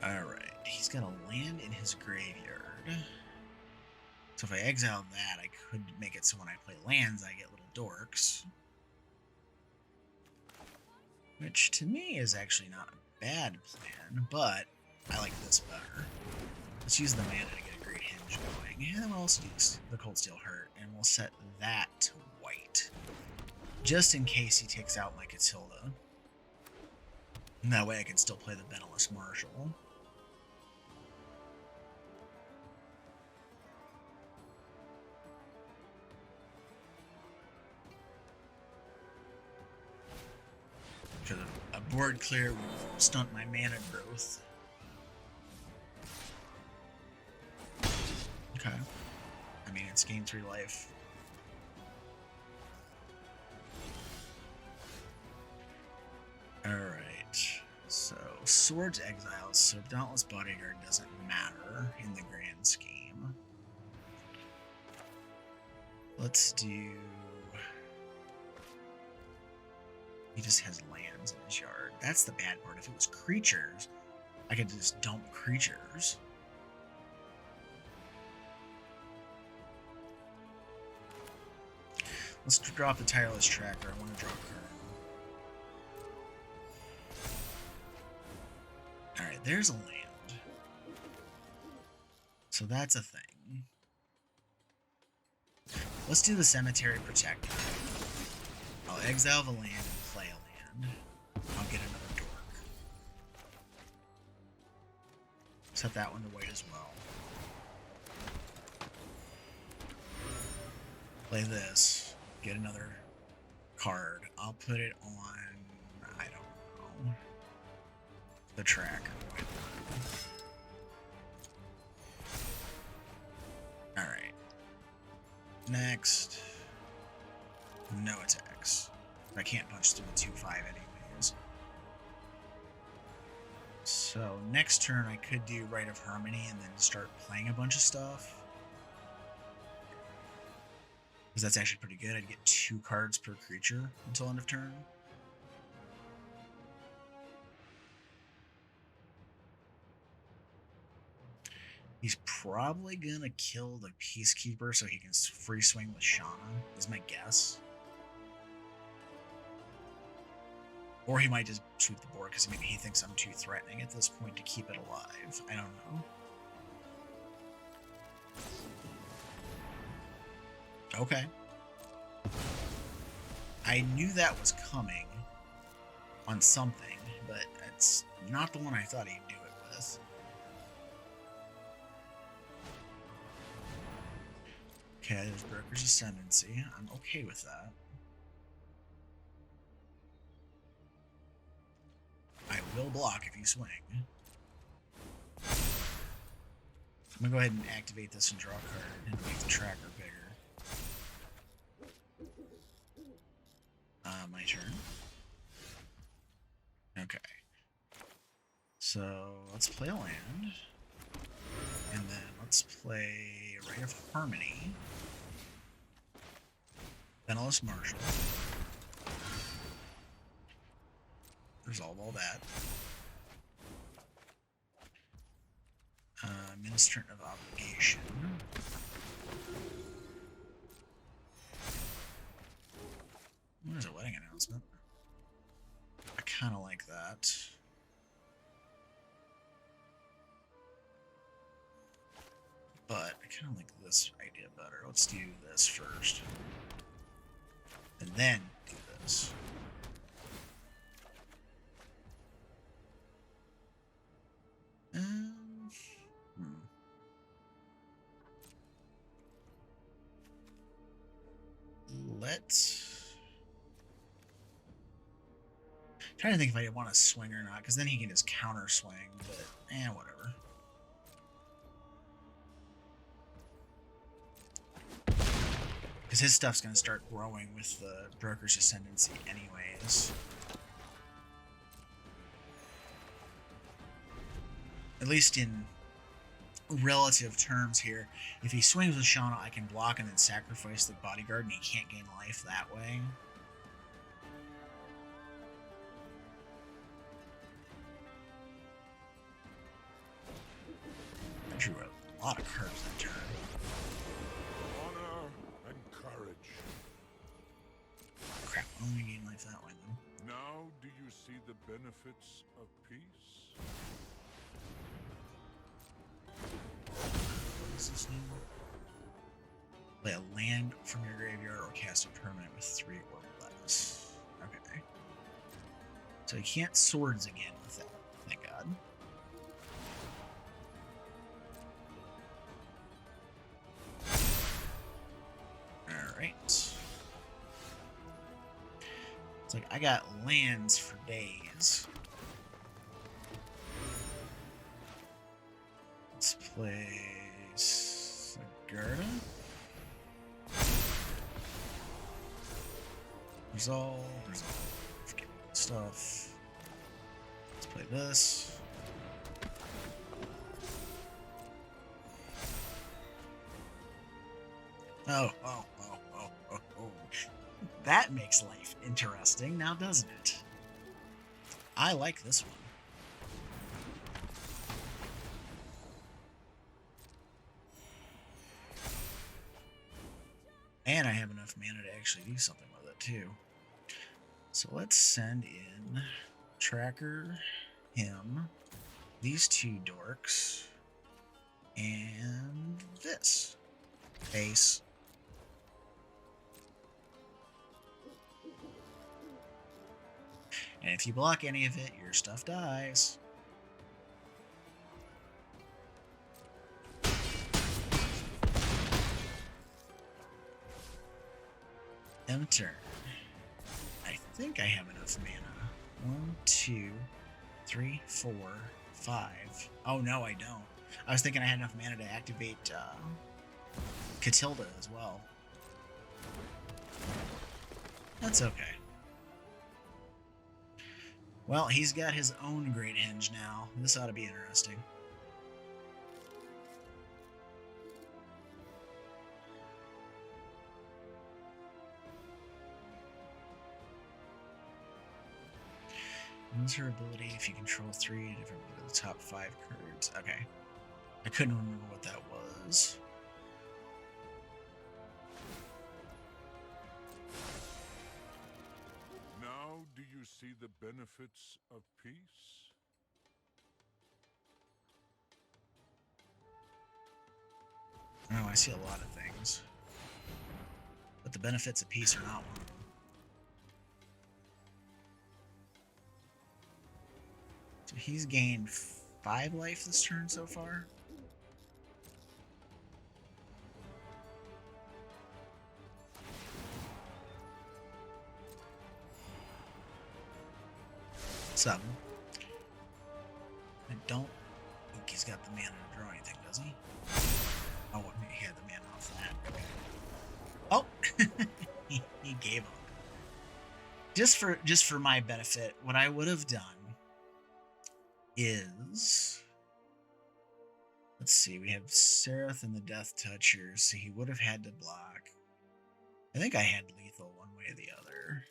Alright, he's got a land in his graveyard. So if I exile that, I could make it so when I play lands, I get little dorks. Which, to me, is actually not a bad plan, but I like this better. Let's use the mana to get a great hinge going. And then we'll also use the Cold Steel Hurt, and we'll set that to white. Just in case he takes out my Katilda. And that way I can still play the Benalia Marshal. Because a board clear will stunt my mana growth. Okay. Okay. I mean, it's gain 3 life. Alright. So, Swords exiles, so Dauntless Bodyguard doesn't matter in the grand scheme. Let's do... He just has lands in his yard. That's the bad part. If it was creatures, I could just dump creatures. Let's drop the Tireless Tracker. I want to draw a card. Alright, there's a land. So that's a thing. Let's do the Cemetery Protector. I'll exile the land and play a land. I'll get another dork. Set that one to white as well. Play this. Get another card. I'll put it on... I don't know. The tracker. Alright. Next. No attacks. I can't punch through the 2/5 anyways. So next turn I could do Rite of Harmony and then start playing a bunch of stuff. Because that's actually pretty good. I'd get 2 cards per creature until end of turn. He's probably gonna kill the Peacekeeper so he can free swing with Shanna, is my guess. Or he might just sweep the board because maybe he thinks I'm too threatening at this point to keep it alive. I don't know. Okay. I knew that was coming on something, but it's not the one I thought he'd do it with. Okay, there's Broker's Ascendancy. I'm okay with that. I will block if you swing. I'm gonna go ahead and activate this and draw a card and make the tracker bigger. My turn. Okay. So let's play a land. And then let's play Rite of Harmony. Benalia Marshal. Resolve all that. Ministrant of Obligation. There's a wedding announcement. I kind of like that. But I kind of like this idea better. Let's do this first. And then do this. Let's... I'm trying to think if I want to swing or not, because then he can just counter swing, but whatever. Because his stuff's going to start growing with the Broker's Ascendancy anyways. At least in relative terms here. If he swings with Shanna, I can block and then sacrifice the bodyguard and he can't gain life that way. I drew a lot of cards that turn. Honor and courage. Crap, I only gain life that way though. Now do you see the benefits of peace? What is this new? Play a land from your graveyard or cast a permanent with 3 or less. Okay. So you can't swords again with that, thank God. Alright. It's like I got lands for days. Let's play Sigarda. Resolve. Forget stuff. Let's play this. Oh. That makes life interesting now, doesn't it? I like this one. And I have enough mana to actually do something with it, too. So let's send in Tracker, him, these two dorks, and this. Base. And if you block any of it, your stuff dies. Enter. I think I have enough mana. 1, 2, 3, 4, 5. Oh no, I don't. I was thinking I had enough mana to activate Katilda as well. That's okay. Well, he's got his own Great Henge now. This ought to be interesting. Use her ability if you control 3 different of the top 5 cards. Okay. I couldn't remember what that was. Now do you see the benefits of peace? Oh, I see a lot of things. But the benefits of peace are not one of them. So he's gained 5 life this turn so far. Seven. I don't think he's got the mana to draw anything, does he? Oh, he had the mana off that. Okay. Oh, he gave up. Just for my benefit, what I would have done is, let's see, we have Seraph and the Death Touchers, so he would have had to block. I think I had lethal one way or the other.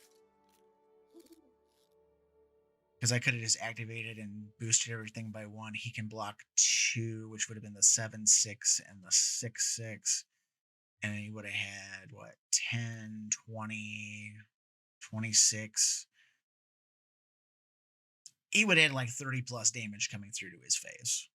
Because I could have just activated and boosted everything by 1. He can block 2, which would have been the 7/6 and the 6/6. And he would have had, what, 10, 20, 26. He would have had like 30 plus damage coming through to his face.